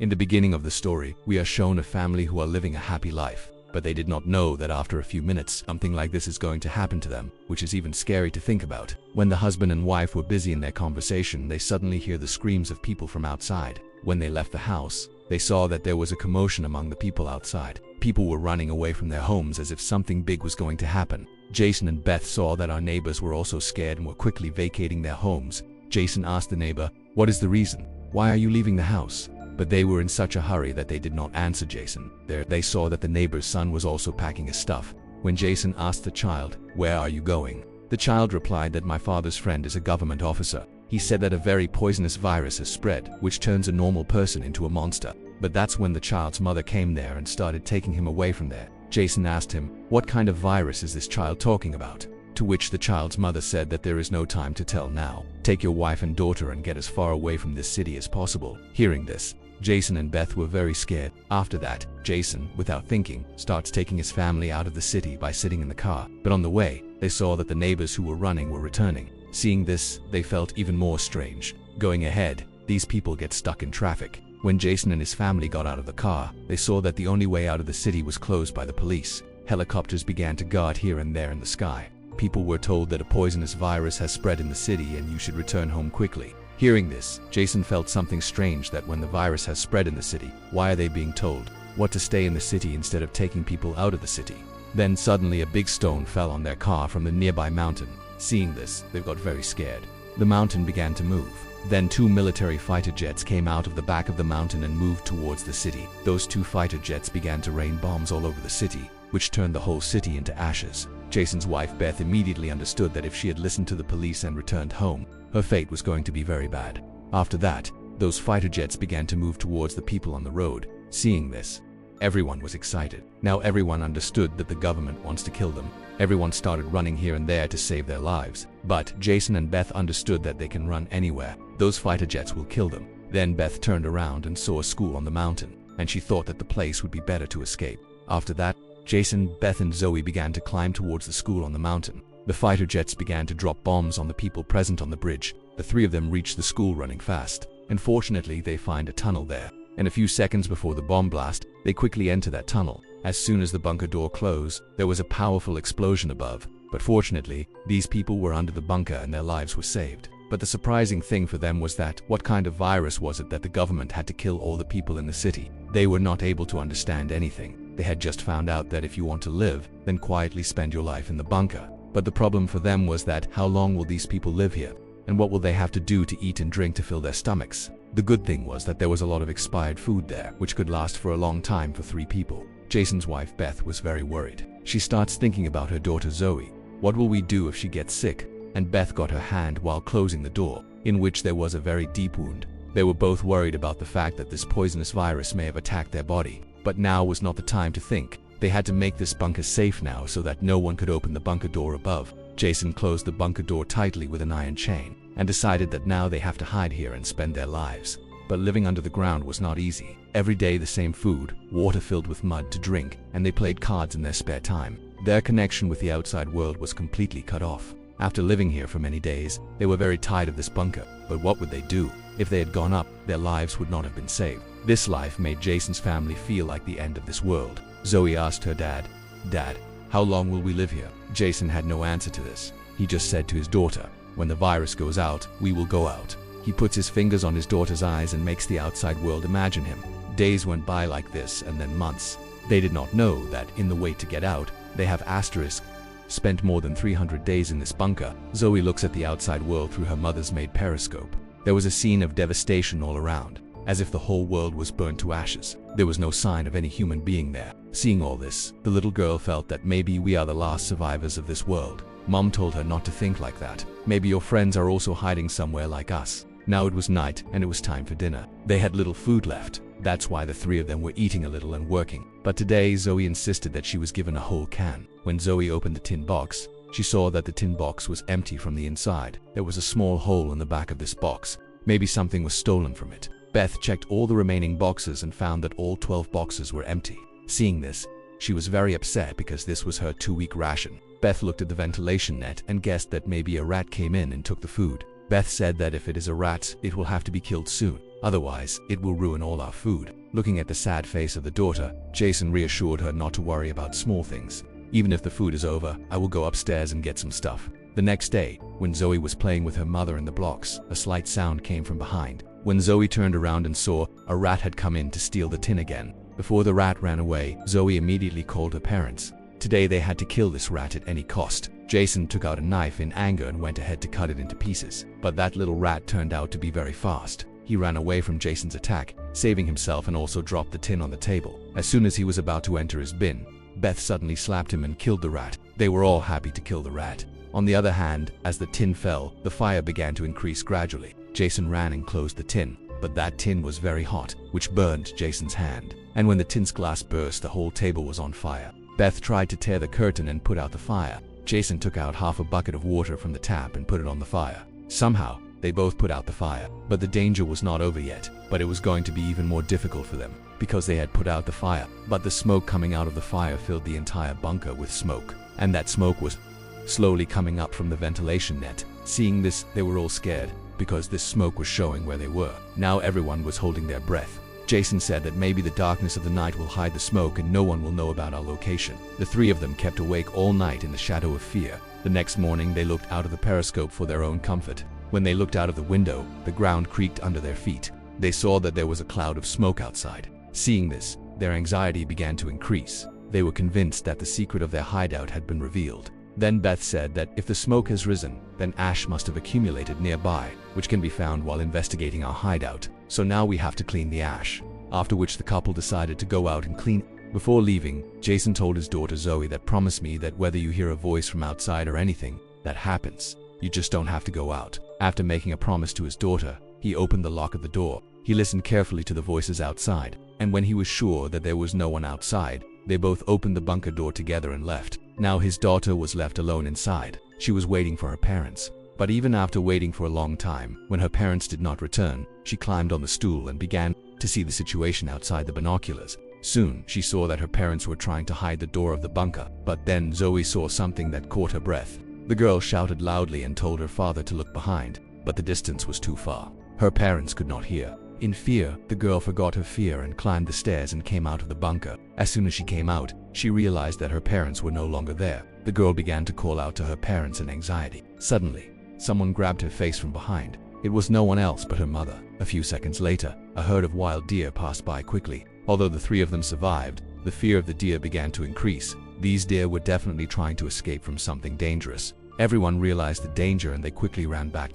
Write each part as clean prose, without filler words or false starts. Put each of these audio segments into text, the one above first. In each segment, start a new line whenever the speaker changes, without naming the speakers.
In the beginning of the story, we are shown a family who are living a happy life, but they did not know that after a few minutes, something like this is going to happen to them, which is even scary to think about. When the husband and wife were busy in their conversation, they suddenly hear the screams of people from outside. When they left the house, they saw that there was a commotion among the people outside. People were running away from their homes as if something big was going to happen. Jason and Beth saw that our neighbors were also scared and were quickly vacating their homes. Jason asked the neighbor, "What is the reason? Why are you leaving the house?" But they were in such a hurry that they did not answer Jason. There, they saw that the neighbor's son was also packing his stuff. When Jason asked the child, "Where are you going?" the child replied that my father's friend is a government officer. He said that a very poisonous virus has spread, which turns a normal person into a monster. But that's when the child's mother came there and started taking him away from there. Jason asked him, "What kind of virus is this child talking about?" To which the child's mother said that there is no time to tell now. Take your wife and daughter and get as far away from this city as possible. Hearing this, Jason and Beth were very scared. After that, Jason, without thinking, starts taking his family out of the city by sitting in the car. But on the way, they saw that the neighbors who were running were returning. Seeing this, they felt even more strange. Going ahead, these people get stuck in traffic. When Jason and his family got out of the car, they saw that the only way out of the city was closed by the police. Helicopters began to guard here and there in the sky. People were told that a poisonous virus has spread in the city and you should return home quickly. Hearing this, Jason felt something strange, that when the virus has spread in the city, why are they being told what to stay in the city instead of taking people out of the city? Then suddenly a big stone fell on their car from the nearby mountain. Seeing this, they got very scared. The mountain began to move. Then 2 military fighter jets came out of the back of the mountain and moved towards the city. Those 2 fighter jets began to rain bombs all over the city, which turned the whole city into ashes. Jason's wife Beth immediately understood that if she had listened to the police and returned home, her fate was going to be very bad. After that, those fighter jets began to move towards the people on the road. Seeing this, everyone was excited. Now everyone understood that the government wants to kill them. Everyone started running here and there to save their lives. But Jason and Beth understood that they can run anywhere. Those fighter jets will kill them. Then Beth turned around and saw a school on the mountain, and she thought that the place would be better to escape. After that, Jason, Beth and Zoe began to climb towards the school on the mountain. The fighter jets began to drop bombs on the people present on the bridge. The 3 of them reached the school running fast. Unfortunately, they find a tunnel there. And a few seconds before the bomb blast, they quickly enter that tunnel. As soon as the bunker door closed, there was a powerful explosion above. But fortunately, these people were under the bunker and their lives were saved. But the surprising thing for them was that, what kind of virus was it that the government had to kill all the people in the city? They were not able to understand anything. They had just found out that if you want to live, then quietly spend your life in the bunker. But the problem for them was that, how long will these people live here? And what will they have to do to eat and drink to fill their stomachs? The good thing was that there was a lot of expired food there, which could last for a long time for 3 people. Jason's wife Beth was very worried. She starts thinking about her daughter Zoe. What will we do if she gets sick? And Beth got her hand while closing the door, in which there was a very deep wound. They were both worried about the fact that this poisonous virus may have attacked their body. But now was not the time to think. They had to make this bunker safe now so that no one could open the bunker door above. Jason closed the bunker door tightly with an iron chain and decided that now they have to hide here and spend their lives. But living under the ground was not easy. Every day the same food, water filled with mud to drink, and they played cards in their spare time. Their connection with the outside world was completely cut off. After living here for many days, they were very tired of this bunker. But what would they do? If they had gone up, their lives would not have been saved. This life made Jason's family feel like the end of this world. Zoe asked her dad, "Dad, how long will we live here?" Jason had no answer to this. He just said to his daughter, "When the virus goes out, we will go out." He puts his fingers on his daughter's eyes and makes the outside world imagine him. Days went by like this, and then months. They did not know that, in the way to get out, they have asterisk. Spent more than 300 days in this bunker. Zoe looks at the outside world through her mother's made periscope. There was a scene of devastation all around, as if the whole world was burned to ashes. There was no sign of any human being there. Seeing all this, the little girl felt that maybe we are the last survivors of this world. Mom told her not to think like that. Maybe your friends are also hiding somewhere like us. Now it was night and it was time for dinner. They had little food left. That's why the 3 of them were eating a little and working. But today Zoe insisted that she was given a whole can. When Zoe opened the tin box, she saw that the tin box was empty from the inside. There was a small hole in the back of this box. Maybe something was stolen from it. Beth checked all the remaining boxes and found that all 12 boxes were empty. Seeing this, she was very upset because this was her 2-week ration. Beth looked at the ventilation net and guessed that maybe a rat came in and took the food. Beth said that if it is a rat, it will have to be killed soon. Otherwise, it will ruin all our food. Looking at the sad face of the daughter, Jason reassured her not to worry about small things. Even if the food is over, I will go upstairs and get some stuff. The next day, when Zoe was playing with her mother in the blocks, a slight sound came from behind. When Zoe turned around and saw, a rat had come in to steal the tin again. Before the rat ran away, Zoe immediately called her parents. Today they had to kill this rat at any cost. Jason took out a knife in anger and went ahead to cut it into pieces. But that little rat turned out to be very fast. He ran away from Jason's attack, saving himself, and also dropped the tin on the table. As soon as he was about to enter his bin, Beth suddenly slapped him and killed the rat. They were all happy to kill the rat. On the other hand, as the tin fell, the fire began to increase gradually. Jason ran and closed the tin, but that tin was very hot, which burned Jason's hand. And when the tin's glass burst, the whole table was on fire. Beth tried to tear the curtain and put out the fire. Jason took out half a bucket of water from the tap and put it on the fire. Somehow, they both put out the fire, but the danger was not over yet. But it was going to be even more difficult for them, because they had put out the fire. But the smoke coming out of the fire filled the entire bunker with smoke, and that smoke was slowly coming up from the ventilation net. Seeing this, they were all scared, because this smoke was showing where they were. Now everyone was holding their breath. Jason said that maybe the darkness of the night will hide the smoke and no one will know about our location. The three of them kept awake all night in the shadow of fear. The next morning, they looked out of the periscope for their own comfort. When they looked out of the window, the ground creaked under their feet. They saw that there was a cloud of smoke outside. Seeing this, their anxiety began to increase. They were convinced that the secret of their hideout had been revealed. Then Beth said that if the smoke has risen, then ash must have accumulated nearby, which can be found while investigating our hideout. So now we have to clean the ash. After which the couple decided to go out and clean. Before leaving, Jason told his daughter Zoe that promise me that whether you hear a voice from outside or anything that happens, you just don't have to go out. After making a promise to his daughter, he opened the lock of the door. He listened carefully to the voices outside, and when he was sure that there was no one outside, they both opened the bunker door together and left. Now his daughter was left alone inside. She was waiting for her parents. But even after waiting for a long time, when her parents did not return, she climbed on the stool and began to see the situation outside the binoculars. Soon, she saw that her parents were trying to hide the door of the bunker. But then Zoe saw something that caught her breath. The girl shouted loudly and told her father to look behind, but the distance was too far. Her parents could not hear. In fear, the girl forgot her fear and climbed the stairs and came out of the bunker. As soon as she came out, she realized that her parents were no longer there. The girl began to call out to her parents in anxiety. Suddenly, someone grabbed her face from behind. It was no one else but her mother. A few seconds later, a herd of wild deer passed by quickly. Although the three of them survived, the fear of the deer began to increase. These deer were definitely trying to escape from something dangerous. Everyone realized the danger and they quickly ran back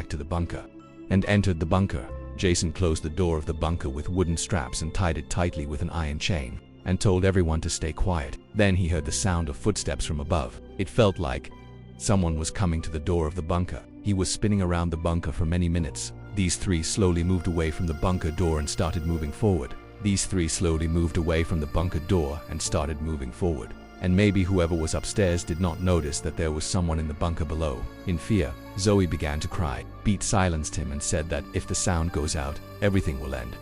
to the bunker. And entered the bunker. Jason closed the door of the bunker with wooden straps and tied it tightly with an iron chain, and told everyone to stay quiet. Then he heard the sound of footsteps from above. It felt like someone was coming to the door of the bunker. He was spinning around the bunker for many minutes. These three slowly moved away from the bunker door and started moving forward. And maybe whoever was upstairs did not notice that there was someone in the bunker below. In fear, Zoe began to cry. Beat silenced him and said that if the sound goes out, everything will end.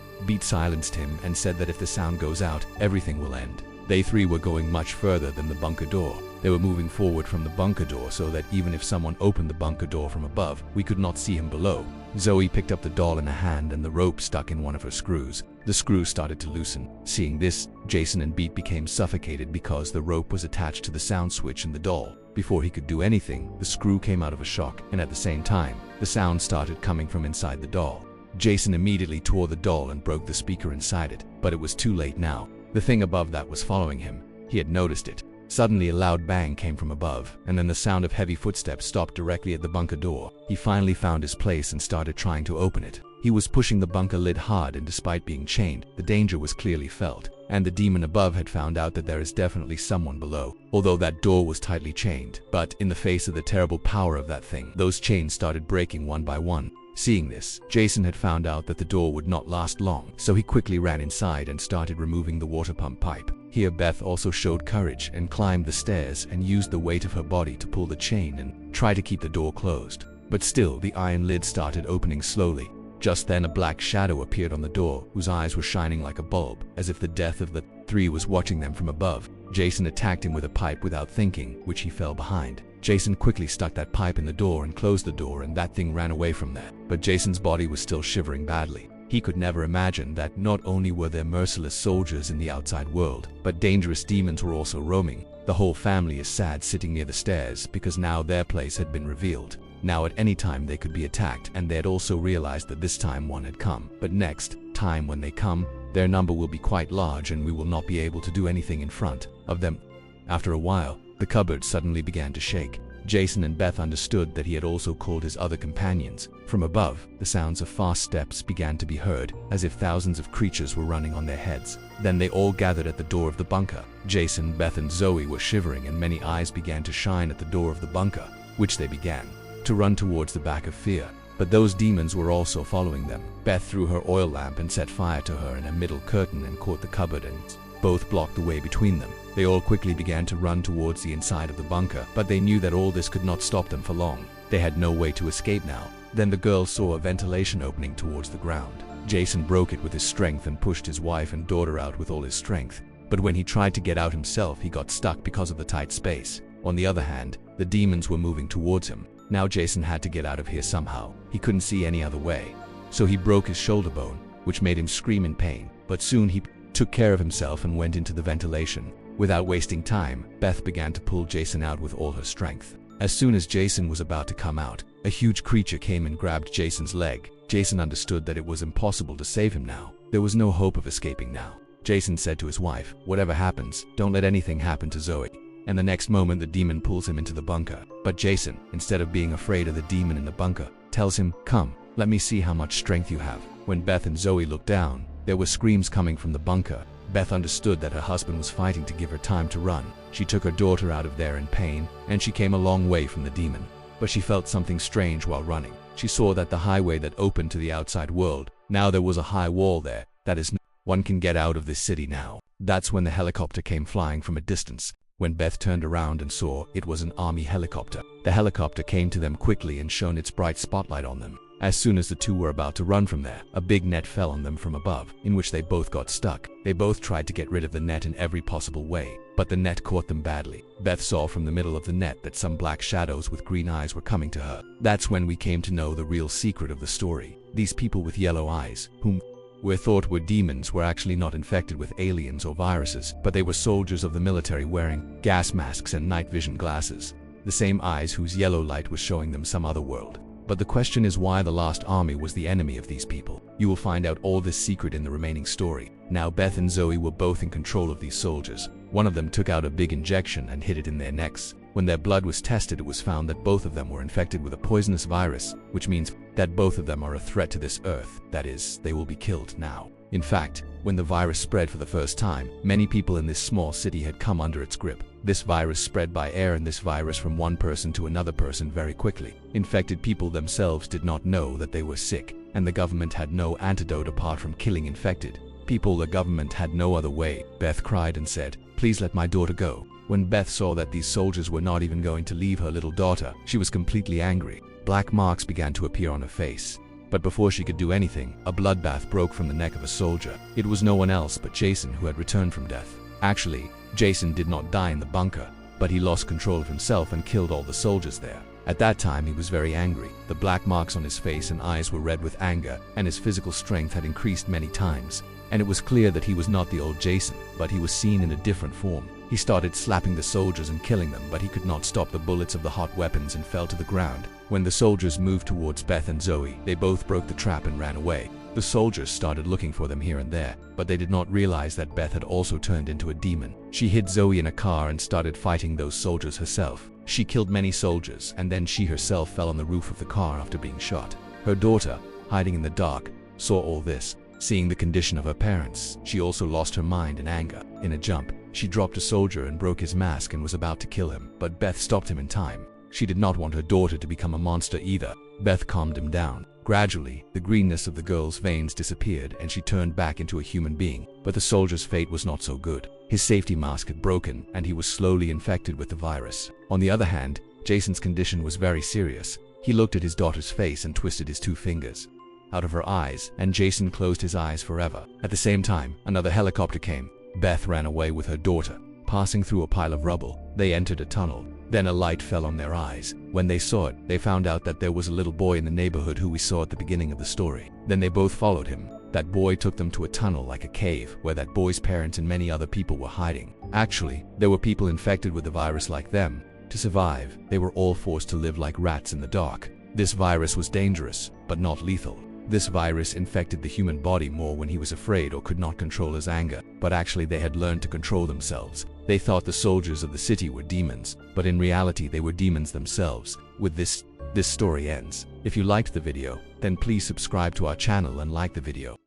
They three were going much further than the bunker door. They were moving forward from the bunker door so that even if someone opened the bunker door from above, we could not see him below. Zoe picked up the doll in a hand and the rope stuck in one of her screws. The screw started to loosen. Seeing this, Jason and Beat became suffocated because the rope was attached to the sound switch in the doll. Before he could do anything, the screw came out of a shock, and at the same time, the sound started coming from inside the doll. Jason immediately tore the doll and broke the speaker inside it, but it was too late now. The thing above that was following him. He had noticed it. Suddenly a loud bang came from above, and then the sound of heavy footsteps stopped directly at the bunker door. He finally found his place and started trying to open it. He was pushing the bunker lid hard, and despite being chained, the danger was clearly felt. And the demon above had found out that there is definitely someone below, although that door was tightly chained. But in the face of the terrible power of that thing, those chains started breaking one by one. Seeing this, Jason had found out that the door would not last long, so he quickly ran inside and started removing the water pump pipe. Here Beth also showed courage and climbed the stairs and used the weight of her body to pull the chain and try to keep the door closed. But still, the iron lid started opening slowly. Just then a black shadow appeared on the door, whose eyes were shining like a bulb, as if the death of the three was watching them from above. Jason attacked him with a pipe without thinking, which he fell behind. Jason quickly stuck that pipe in the door and closed the door, and that thing ran away from there. But Jason's body was still shivering badly. He could never imagine that not only were there merciless soldiers in the outside world, but dangerous demons were also roaming. The whole family is sad sitting near the stairs because now their place had been revealed. Now at any time they could be attacked, and they had also realized that this time one had come. But next time when they come, their number will be quite large and we will not be able to do anything in front of them. After a while, the cupboard suddenly began to shake. Jason and Beth understood that he had also called his other companions. From above, the sounds of fast steps began to be heard, as if thousands of creatures were running on their heads. Then they all gathered at the door of the bunker. Jason, Beth, and Zoe were shivering, and many eyes began to shine at the door of the bunker, which they began to run towards the back of fear. But those demons were also following them. Beth threw her oil lamp and set fire to her in a middle curtain and caught the cupboard, and both blocked the way between them. They all quickly began to run towards the inside of the bunker, but they knew that all this could not stop them for long. They had no way to escape now. Then the girls saw a ventilation opening towards the ground. Jason broke it with his strength and pushed his wife and daughter out with all his strength. But when he tried to get out himself, he got stuck because of the tight space. On the other hand, the demons were moving towards him. Now Jason had to get out of here somehow. He couldn't see any other way. So he broke his shoulder bone, which made him scream in pain. But soon he took care of himself and went into the ventilation. Without wasting time, Beth began to pull Jason out with all her strength. As soon as Jason was about to come out, a huge creature came and grabbed Jason's leg. Jason understood that it was impossible to save him now. There was no hope of escaping now. Jason said to his wife, "Whatever happens, don't let anything happen to Zoe." And the next moment the demon pulls him into the bunker. But Jason, instead of being afraid of the demon in the bunker, tells him, "Come, let me see how much strength you have." When Beth and Zoe looked down, there were screams coming from the bunker. Beth understood that her husband was fighting to give her time to run. She took her daughter out of there in pain, and she came a long way from the demon. But she felt something strange while running. She saw that the highway that opened to the outside world, now there was a high wall there. That is, one can get out of this city now. That's when the helicopter came flying from a distance. When Beth turned around and saw, it was an army helicopter. The helicopter came to them quickly and shone its bright spotlight on them. As soon as the two were about to run from there, a big net fell on them from above, in which they both got stuck. They both tried to get rid of the net in every possible way, but the net caught them badly. Beth saw from the middle of the net that some black shadows with green eyes were coming to her. That's when we came to know the real secret of the story. These people with yellow eyes, whom we thought were demons, were actually not infected with aliens or viruses, but they were soldiers of the military wearing gas masks and night vision glasses. The same eyes whose yellow light was showing them some other world. But the question is why the last army was the enemy of these people. You will find out all this secret in the remaining story. Now Beth and Zoe were both in control of these soldiers. One of them took out a big injection and hid it in their necks. When their blood was tested, it was found that both of them were infected with a poisonous virus, which means that both of them are a threat to this earth. That is, they will be killed now. In fact, when the virus spread for the first time, many people in this small city had come under its grip. This virus spread by air, and this virus from one person to another person very quickly. Infected people themselves did not know that they were sick, and the government had no antidote apart from killing infected people. The government had no other way. Beth cried and said, "Please let my daughter go." When Beth saw that these soldiers were not even going to leave her little daughter, she was completely angry. Black marks began to appear on her face. But before she could do anything, a bloodbath broke from the neck of a soldier. It was no one else but Jason, who had returned from death. Actually, Jason did not die in the bunker, but he lost control of himself and killed all the soldiers there. At that time, he was very angry. The black marks on his face and eyes were red with anger, and his physical strength had increased many times. And it was clear that he was not the old Jason, but he was seen in a different form. He started slapping the soldiers and killing them, but he could not stop the bullets of the hot weapons and fell to the ground. When the soldiers moved towards Beth and Zoe, they both broke the trap and ran away. The soldiers started looking for them here and there, but they did not realize that Beth had also turned into a demon. She hid Zoe in a car and started fighting those soldiers herself. She killed many soldiers, and then she herself fell on the roof of the car after being shot. Her daughter, hiding in the dark, saw all this. Seeing the condition of her parents, she also lost her mind in anger. In a jump, she dropped a soldier and broke his mask and was about to kill him, but Beth stopped him in time. She did not want her daughter to become a monster either. Beth calmed him down. Gradually, the greenness of the girl's veins disappeared and she turned back into a human being. But the soldier's fate was not so good. His safety mask had broken and he was slowly infected with the virus. On the other hand, Jason's condition was very serious. He looked at his daughter's face and twisted his two fingers out of her eyes, and Jason closed his eyes forever. At the same time, another helicopter came. Beth ran away with her daughter. Passing through a pile of rubble, they entered a tunnel. Then a light fell on their eyes. When they saw it, they found out that there was a little boy in the neighborhood who we saw at the beginning of the story. Then they both followed him. That boy took them to a tunnel like a cave where that boy's parents and many other people were hiding. Actually, there were people infected with the virus like them. To survive, they were all forced to live like rats in the dark. This virus was dangerous, but not lethal. This virus infected the human body more when he was afraid or could not control his anger, but actually they had learned to control themselves. They thought the soldiers of the city were demons, but in reality they were demons themselves. With this story ends. If you liked the video, then please subscribe to our channel and like the video.